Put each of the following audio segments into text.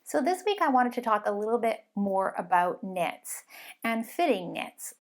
So this week I wanted to talk a little bit more about knits and fitting knits.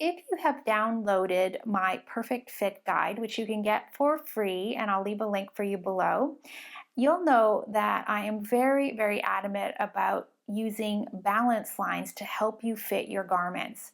If you have downloaded my Perfect Fit Guide, which you can get for free, and I'll leave a link for you below, you'll know that I am very, very adamant about using balance lines to help you fit your garments.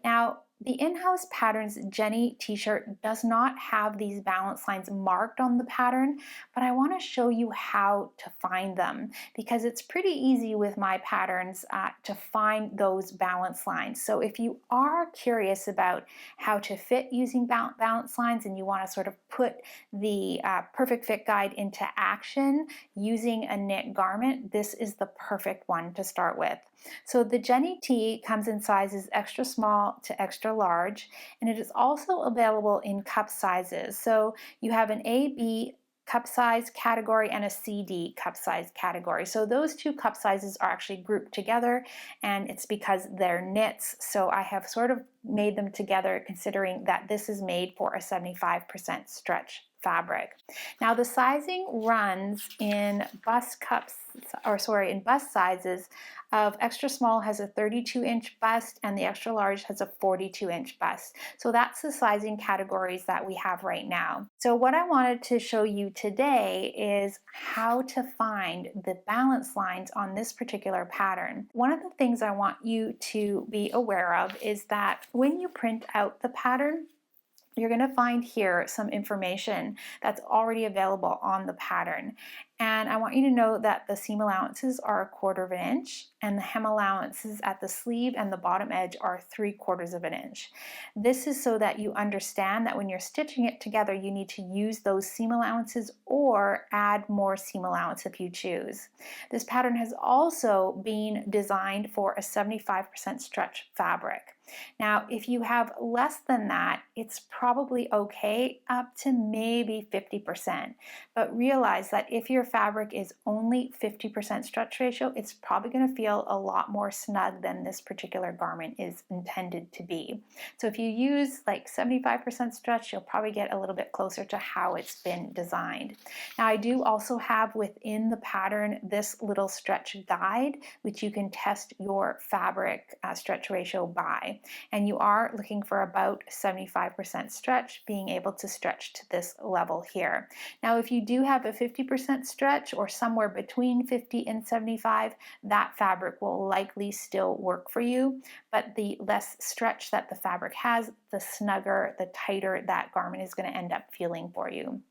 Now, the in-house patterns Jenny t-shirt does not have these balance lines marked on the pattern, but I want to show you how to find them because it's pretty easy with my patterns to find those balance lines. So if you are curious about how to fit using balance lines and you want to sort of put the Perfect Fit Guide into action using a knit garment, this is the perfect one to start with. So the Jenny T comes in sizes extra small to extra large, and it is also available in cup sizes. So you have an A, B cup size category and a CD cup size category. So those two cup sizes are actually grouped together, and it's because they're knits. So I have sort of made them together considering that this is made for a 75% stretch fabric. Now the sizing runs in bust sizes of extra small has a 32-inch bust and the extra large has a 42-inch bust. So that's the sizing categories that we have right now. So what I wanted to show you today is how to find the balance lines on this particular pattern. One of the things I want you to be aware of is that when you print out the pattern, you're going to find here some information that's already available on the pattern. And I want you to know that the seam allowances are 1/4 of an inch and the hem allowances at the sleeve and the bottom edge are 3/4 of an inch. This is so that you understand that when you're stitching it together, you need to use those seam allowances or add more seam allowance if you choose. This pattern has also been designed for a 75% stretch fabric. Now, if you have less than that, it's probably okay up to maybe 50%. But realize that if your fabric is only 50% stretch ratio, it's probably going to feel a lot more snug than this particular garment is intended to be. So if you use like 75% stretch, you'll probably get a little bit closer to how it's been designed. Now, I do also have within the pattern this little stretch guide, which you can test your fabric stretch ratio by. And you are looking for about 75% stretch, being able to stretch to this level here. Now, if you do have a 50% stretch or somewhere between 50 and 75, that fabric will likely still work for you. But the less stretch that the fabric has, the snugger, the tighter that garment is going to end up feeling for you.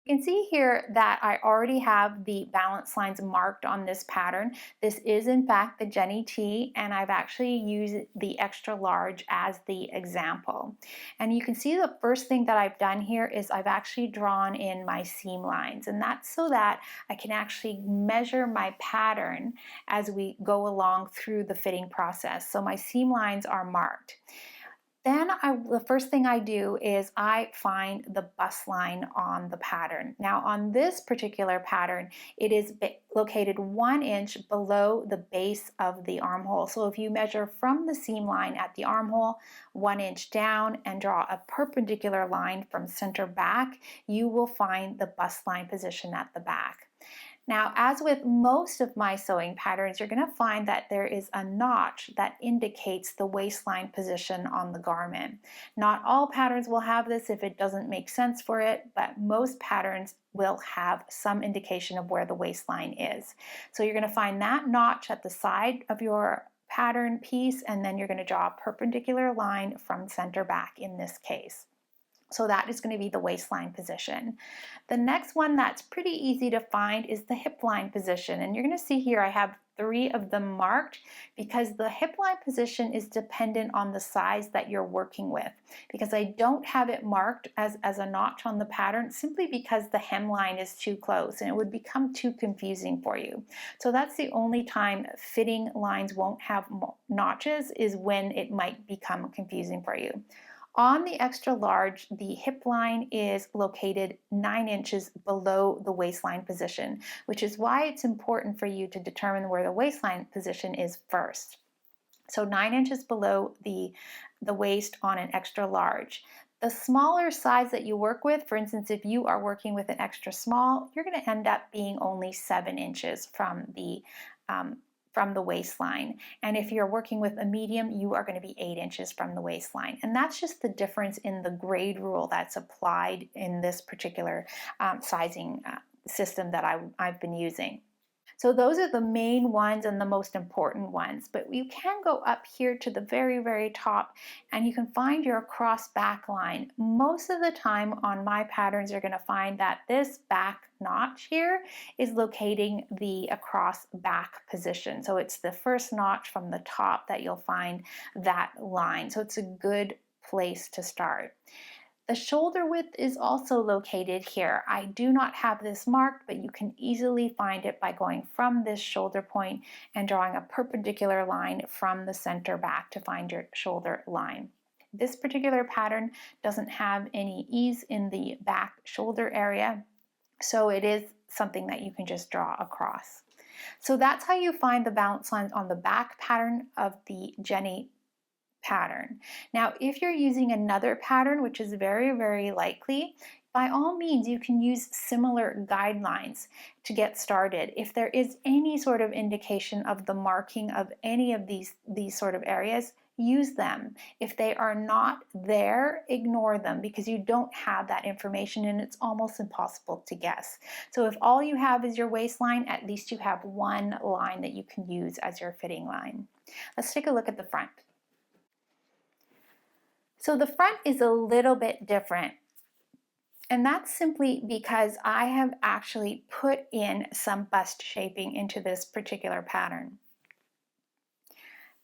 You can see here that I already have the balance lines marked on this pattern. This is in fact the Jenny T, and I've actually used the extra large as the example. And you can see the first thing that I've done here is I've actually drawn in my seam lines, and that's so that I can actually measure my pattern as we go along through the fitting process. So my seam lines are marked. Then the first thing I do is I find the bust line on the pattern. Now on this particular pattern, it is located 1 inch below the base of the armhole. So if you measure from the seam line at the armhole 1 inch down and draw a perpendicular line from center back, you will find the bust line position at the back. Now, as with most of my sewing patterns, you're going to find that there is a notch that indicates the waistline position on the garment. Not all patterns will have this if it doesn't make sense for it, but most patterns will have some indication of where the waistline is. So you're going to find that notch at the side of your pattern piece, and then you're going to draw a perpendicular line from center back in this case. So that is going to be the waistline position. The next one that's pretty easy to find is the hip line position. And you're going to see here I have 3 of them marked because the hip line position is dependent on the size that you're working with. Because I don't have it marked as a notch on the pattern simply because the hemline is too close and it would become too confusing for you. So that's the only time fitting lines won't have notches, is when it might become confusing for you. On the extra large, the hip line is located 9 inches below the waistline position, which is why it's important for you to determine where the waistline position is first. So 9 inches below the waist on an extra large. The smaller size that you work with, for instance, if you are working with an extra small, you're going to end up being only 7 inches from the from the waistline. And if you're working with a medium, you are going to be 8 inches from the waistline. And that's just the difference in the grade rule that's applied in this particular sizing system that I've been using. So those are the main ones and the most important ones, but you can go up here to the very, very top and you can find your cross back line. Most of the time on my patterns, you're going to find that this back notch here is locating the across back position. So it's the first notch from the top that you'll find that line. So it's a good place to start. The shoulder width is also located here. I do not have this marked, but you can easily find it by going from this shoulder point and drawing a perpendicular line from the center back to find your shoulder line. This particular pattern doesn't have any ease in the back shoulder area, so it is something that you can just draw across. So that's how you find the balance lines on the back pattern of the Jenny pattern. Now, if you're using another pattern, which is very, very likely, by all means, you can use similar guidelines to get started. If there is any sort of indication of the marking of any of these sort of areas, use them. If they are not there, ignore them because you don't have that information and it's almost impossible to guess. So if all you have is your waistline, at least you have one line that you can use as your fitting line. Let's take a look at the front. So the front is a little bit different, and that's simply because I have actually put in some bust shaping into this particular pattern.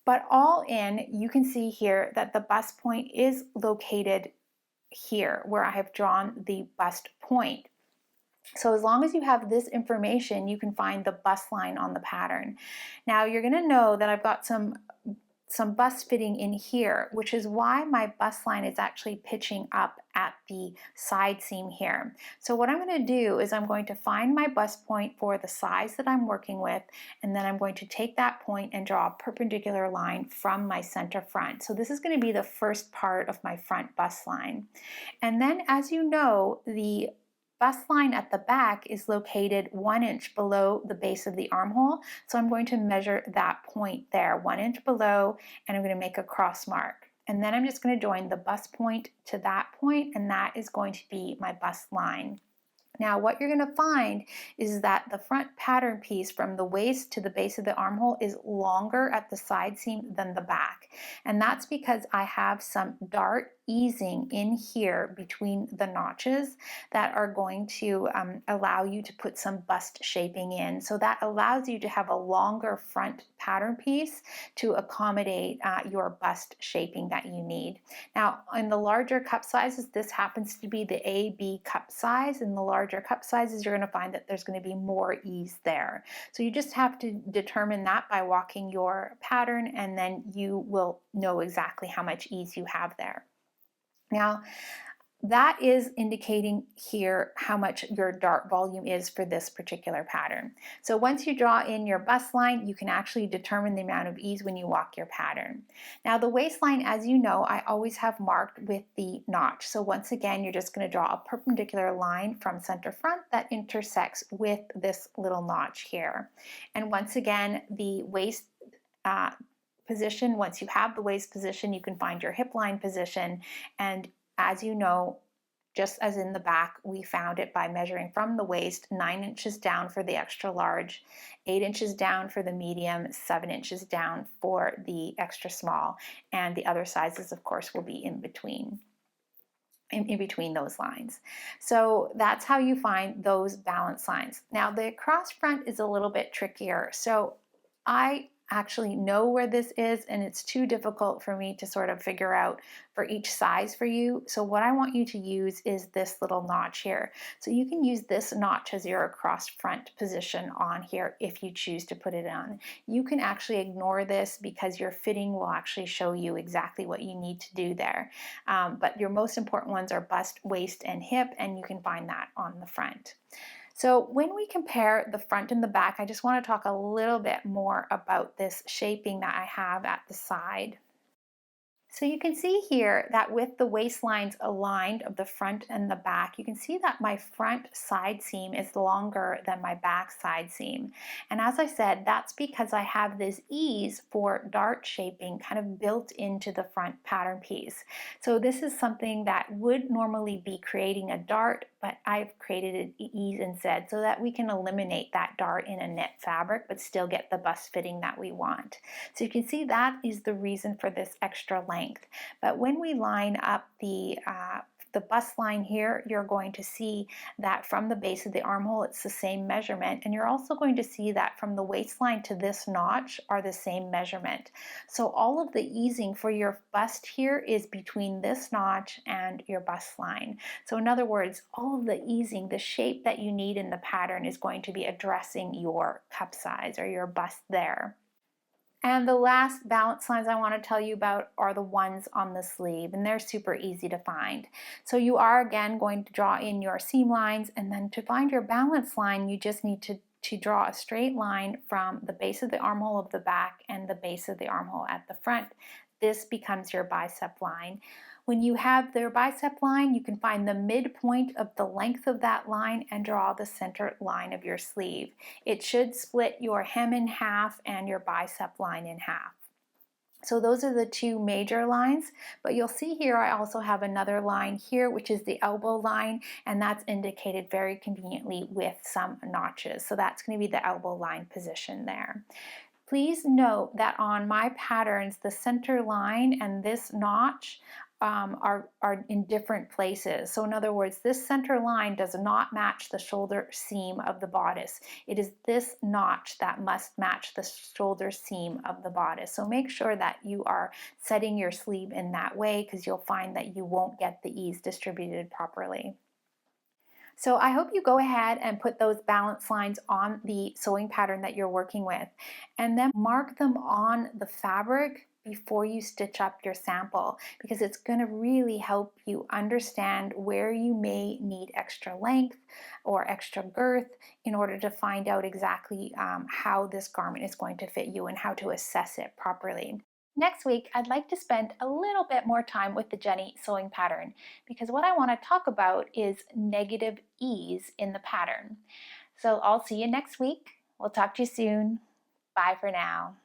But all in, you can see here that the bust point is located here where I have drawn the bust point. So as long as you have this information, you can find the bust line on the pattern. Now you're going to know that I've got some bust fitting in here, which is why my bust line is actually pitching up at the side seam here. So what I'm going to do is I'm going to find my bust point for the size that I'm working with, and then I'm going to take that point and draw a perpendicular line from my center front. So this is going to be the first part of my front bust line. And then, as you know, the bust line at the back is located 1 inch below the base of the armhole. So I'm going to measure that point there, 1 inch below, and I'm going to make a cross mark. And then I'm just going to join the bust point to that point, and that is going to be my bust line. Now what you're going to find is that the front pattern piece from the waist to the base of the armhole is longer at the side seam than the back. And that's because I have some dart easing in here between the notches that are going to allow you to put some bust shaping in. So that allows you to have a longer front pattern piece to accommodate your bust shaping that you need. Now in the larger cup sizes, this happens to be the AB cup size. In the larger cup sizes, you're going to find that there's going to be more ease there. So you just have to determine that by walking your pattern, and then you will know exactly how much ease you have there. Now, that is indicating here how much your dart volume is for this particular pattern. So once you draw in your bust line, you can actually determine the amount of ease when you walk your pattern. Now the waistline, as you know, I always have marked with the notch. So once again, you're just going to draw a perpendicular line from center front that intersects with this little notch here. And once again, the waist position, once you have the waist position, you can find your hip line position. And as you know, just as in the back, we found it by measuring from the waist 9 inches down for the extra large, 8 inches down for the medium, 7 inches down for the extra small, and the other sizes, of course, will be in between those lines. So that's how you find those balance lines. Now the cross front is a little bit trickier. So I actually know where this is, and it's too difficult for me to sort of figure out for each size for you. So what I want you to use is this little notch here. So you can use this notch as your across front position on here if you choose to put it on. You can actually ignore this because your fitting will actually show you exactly what you need to do there. But your most important ones are bust, waist, and hip, and you can find that on the front. So when we compare the front and the back, I just want to talk a little bit more about this shaping that I have at the side. So you can see here that with the waistlines aligned of the front and the back, you can see that my front side seam is longer than my back side seam. And as I said, that's because I have this ease for dart shaping kind of built into the front pattern piece. So this is something that would normally be creating a dart, but I've created an ease instead so that we can eliminate that dart in a knit fabric, but still get the bust fitting that we want. So you can see that is the reason for this extra length. But when we line up the bust line here, you're going to see that from the base of the armhole, it's the same measurement. And you're also going to see that from the waistline to this notch are the same measurement. So all of the easing for your bust here is between this notch and your bust line. So in other words, all of the easing, the shape that you need in the pattern is going to be addressing your cup size or your bust there. And the last balance lines I want to tell you about are the ones on the sleeve, and they're super easy to find. So you are again going to draw in your seam lines, and then to find your balance line, you just need to draw a straight line from the base of the armhole of the back and the base of the armhole at the front. This becomes your bicep line. When you have their bicep line, you can find the midpoint of the length of that line and draw the center line of your sleeve. It should split your hem in half and your bicep line in half. So those are the two major lines, but you'll see here I also have another line here, which is the elbow line, and that's indicated very conveniently with some notches. So that's going to be the elbow line position there. Please note that on my patterns, the center line and this notch are in different places. So in other words, this center line does not match the shoulder seam of the bodice. It is this notch that must match the shoulder seam of the bodice. So make sure that you are setting your sleeve in that way, because you'll find that you won't get the ease distributed properly. So I hope you go ahead and put those balance lines on the sewing pattern that you're working with, and then mark them on the fabric before you stitch up your sample, because it's going to really help you understand where you may need extra length or extra girth in order to find out exactly how this garment is going to fit you and how to assess it properly. Next week, I'd like to spend a little bit more time with the Jenny sewing pattern, because what I want to talk about is negative ease in the pattern. So I'll see you next week. We'll talk to you soon. Bye for now.